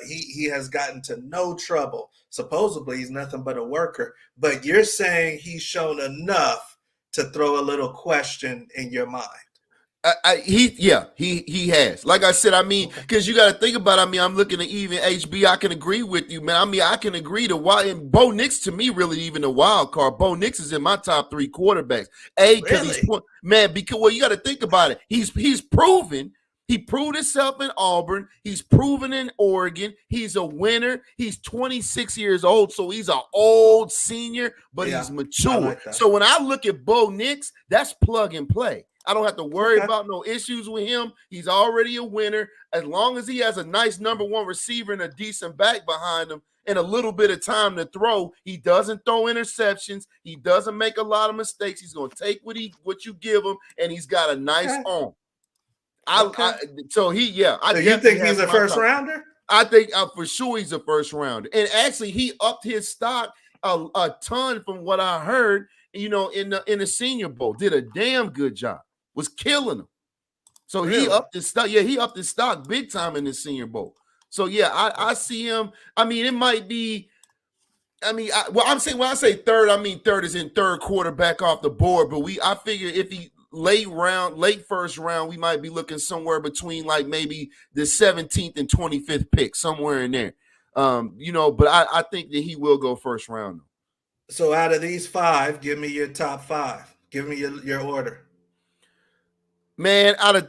He has gotten to no trouble. Supposedly he's nothing but a worker, but you're saying he's shown enough to throw a little question in your mind. He has. Like I said, I mean, because you got to think about it. I mean, I'm looking at even HB. I can agree with you, man. I mean, I can agree to why. And Bo Nix, to me, really even a wild card. Bo Nix is in my top 3 quarterbacks. Because you got to think about it. He's proven. He proved himself in Auburn. He's proven in Oregon. He's a winner. He's 26 years old, so he's an old senior, but he's mature. Like so when I look at Bo Nix, that's plug and play. I don't have to worry about no issues with him. He's already a winner. As long as he has a nice number 1 receiver and a decent back behind him and a little bit of time to throw, he doesn't throw interceptions. He doesn't make a lot of mistakes. He's going to take what you give him, and he's got a nice arm. So you think he's a first rounder? I think for sure he's a first rounder. And actually, he upped his stock a ton from what I heard, in the Senior Bowl. Did a damn good job. Was killing him. So really? He upped his stock. Yeah, he upped his stock big time in the Senior Bowl. So I see him. I mean, it might be. I mean, I'm saying when I say third, I mean third is in third quarterback off the board. But I figure if he late first round, we might be looking somewhere between like maybe the 17th and 25th pick, somewhere in there. But I think that he will go first round. So out of these 5, give me your top 5. Give me your order. Man, I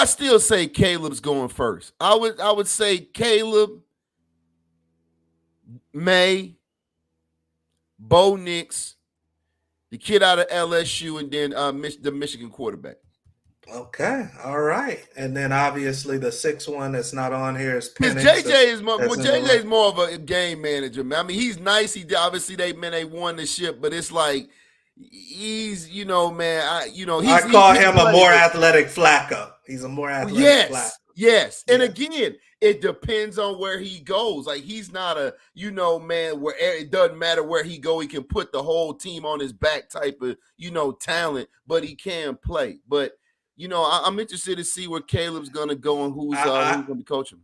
still say Caleb's going first. I would say Caleb, May, Bo Nix, the kid out of LSU, and then the Michigan quarterback. Okay, all right. And then obviously the 6th one that's not on here is Penix. JJ is more of a game manager, man. I mean, he's nice. Obviously they won the ship, but it's like he's, man, I call him a more athletic Flacco. He's a more athletic Flacco. Yes. And again, it depends on where he goes. Like he's not a, man, where it doesn't matter where he go, he can put the whole team on his back type of, talent, but he can play. But I'm interested to see where Caleb's gonna go and who's gonna be coaching.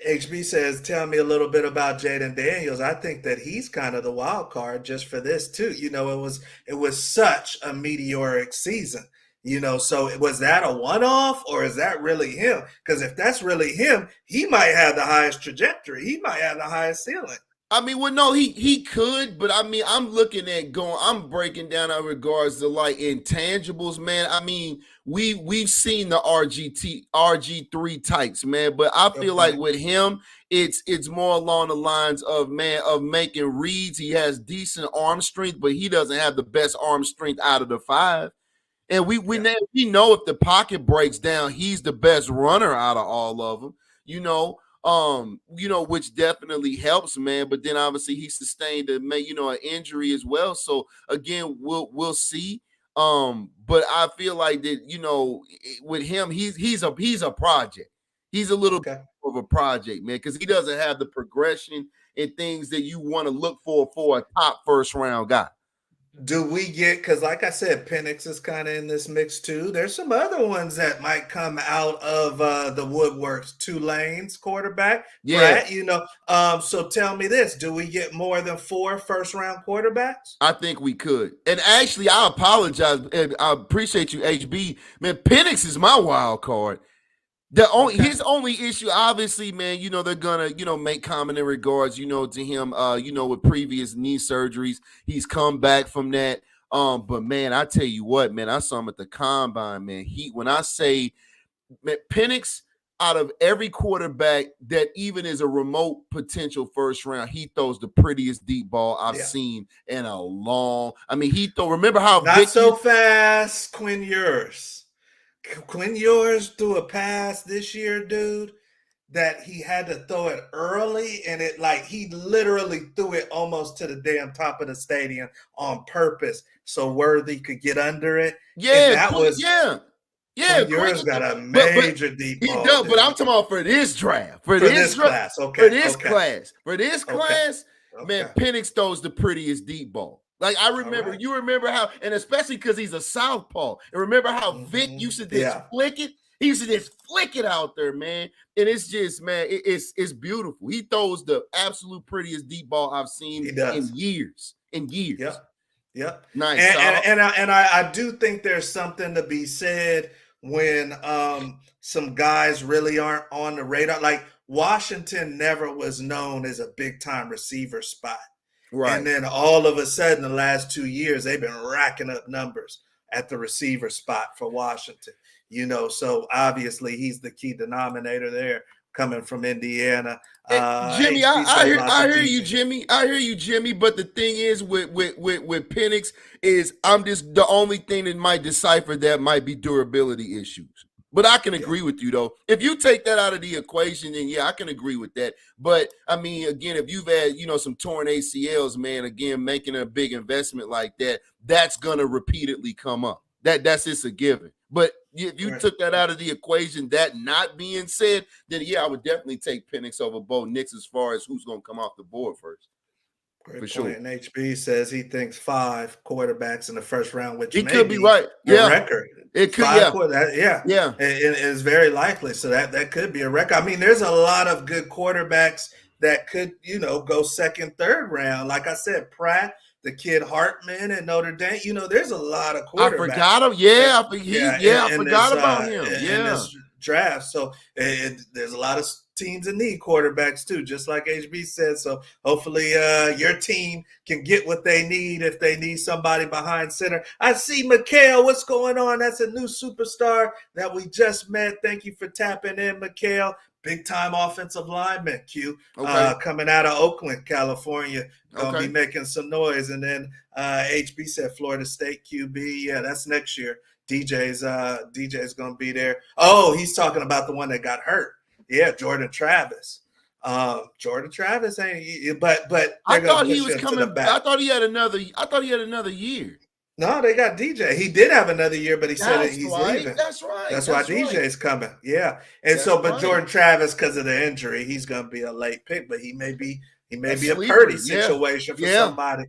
HB says, tell me a little bit about Jaden Daniels. I think that he's kind of the wild card just for this too. It was such a meteoric season. So was that a one-off, or is that really him? Because if that's really him, he might have the highest trajectory. He might have the highest ceiling. I mean, well, no, he could, but I mean, I'm breaking down in regards to like intangibles, man. I mean, we've seen the RG3 types, man, but I feel like with him, it's more along the lines of making reads. He has decent arm strength, but he doesn't have the best arm strength out of the 5. And we know if the pocket breaks down, he's the best runner out of all of them. Which definitely helps, man. But then obviously he sustained an injury as well. So again, we'll see. But I feel like that, with him, he's a project. He's a little bit of a project, man, because he doesn't have the progression and things that you want to look for a top first round guy. Do we get, because like I said, Penix is kind of in this mix too. There's some other ones that might come out of the woodworks. Tulane's quarterback, Yeah. Pratt, so tell me this, do we get more than 4 first-round quarterbacks? I think we could. And actually, I apologize, and I appreciate you, HB. Man, Penix is my wild card. His only issue, obviously, man, they're gonna, make comment in regards, to him, with previous knee surgeries. He's come back from that. But man, I tell you what, man, I saw him at the combine, man. When I say, man, Penix, out of every quarterback that even is a remote potential first round, he throws the prettiest deep ball I've seen in a long. I mean, remember how not so fast, Quinn Ewers. Quinn Ewers threw a pass this year, dude, that he had to throw it early, and he literally threw it almost to the damn top of the stadium on purpose so Worthy could get under it. Yeah, Quinn Ewers got a major deep ball. He does, but I'm talking about for this draft, for this class, class, man, Penix throws the prettiest deep ball. Like I remember, you remember how, and especially because he's a southpaw, and remember how Vic used to just flick it. He used to just flick it out there, man. And it's just, man, it's beautiful. He throws the absolute prettiest deep ball I've seen in years. Yep. Nice. And I do think there's something to be said when some guys really aren't on the radar. Like Washington never was known as a big time receiver spot. Right. And then all of a sudden, the last 2 years, they've been racking up numbers at the receiver spot for Washington. So obviously he's the key denominator there, coming from Indiana. Jimmy, I hear you, Jimmy. I hear you, Jimmy. But the thing is, with Penix, is I'm just the only thing that might decipher that might be durability issues. But I can agree with you, though. If you take that out of the equation, then I can agree with that. But I mean, again, if you've had, some torn ACLs, man, again, making a big investment like that, that's gonna repeatedly come up. That's just a given. But if you took that out of the equation, that not being said, then I would definitely take Penix over Bo Nix as far as who's gonna come off the board first. Great point. Sure. And HB says he thinks 5 quarterbacks in the first round, which could be right. Record. It could, and it's very likely. So that could be a record. I mean, there's a lot of good quarterbacks that could, go second, third round. Like I said, Pratt, the kid Hartman at Notre Dame. There's a lot of quarterbacks. I forgot him. I forgot about him. In this draft. So there's a lot of teams that need quarterbacks too, just like HB said. So hopefully your team can get what they need if they need somebody behind center. I see Mikhail. What's going on? That's a new superstar that we just met. Thank you for tapping in, Mikhail. Big time offensive lineman, coming out of Oakland, California. Gonna be making some noise. And then HB said Florida State QB. Yeah, that's next year. DJ's gonna be there. Oh, he's talking about the one that got hurt. Yeah, Jordan Travis. Jordan Travis ain't, but I thought he was coming back. I thought he had another year. No, they got DJ. He did have another year, but he said he's leaving. That's right. That's why DJ's coming. Yeah. And Jordan Travis, because of the injury, he's gonna be a late pick, but he may be a Purdy situation for somebody,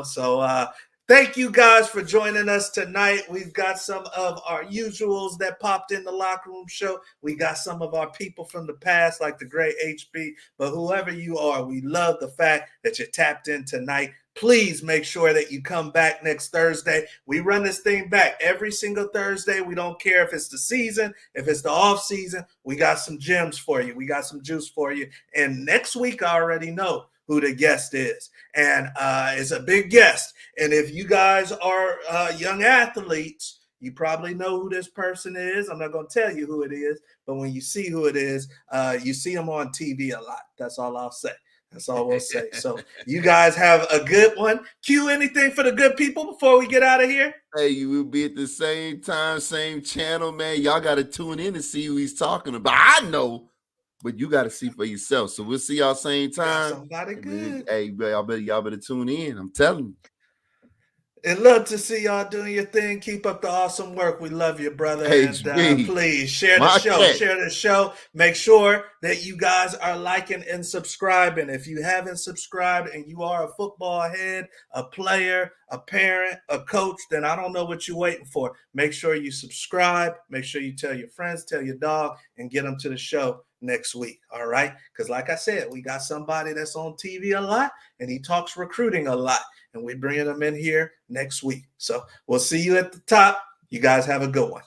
So thank you guys for joining us tonight. We've got some of our usuals that popped in the locker room show. We got some of our people from the past, like the great HB. But whoever you are, we love the fact that you tapped in tonight. Please make sure that you come back next Thursday. We run this thing back every single Thursday. We don't care if it's the season, if it's the off season. We got some gems for you. We got some juice for you. And next week, I already know who the guest is. And it's a big guest. And if you guys are young athletes, you probably know who this person is. I'm not going to tell you who it is, but when you see who it is, you see them on TV a lot. That's all I'll say. That's all we'll say. So you guys have a good one. Q, anything for the good people before we get out of here? Hey, you will be at the same time, same channel, man. Y'all got to tune in to see who he's talking about. I know, but you got to see for yourself. So we'll see y'all same Got time. somebody good. Hey, y'all better tune in. I'm telling you. And love to see y'all doing your thing. Keep up the awesome work. We love you, brother. HB, And please share the my show. cat. Share the show. Make sure that you guys are liking and subscribing. If you haven't subscribed and you are a football head, a player, a parent, a coach, then I don't know what you're waiting for. Make sure you subscribe. Make sure you tell your friends, tell your dog, and get them to the show next week. All right? Because like I said, we got somebody that's on TV a lot, and he talks recruiting a lot. And we're bringing them in here next week. So we'll see you at the top. You guys have a good one.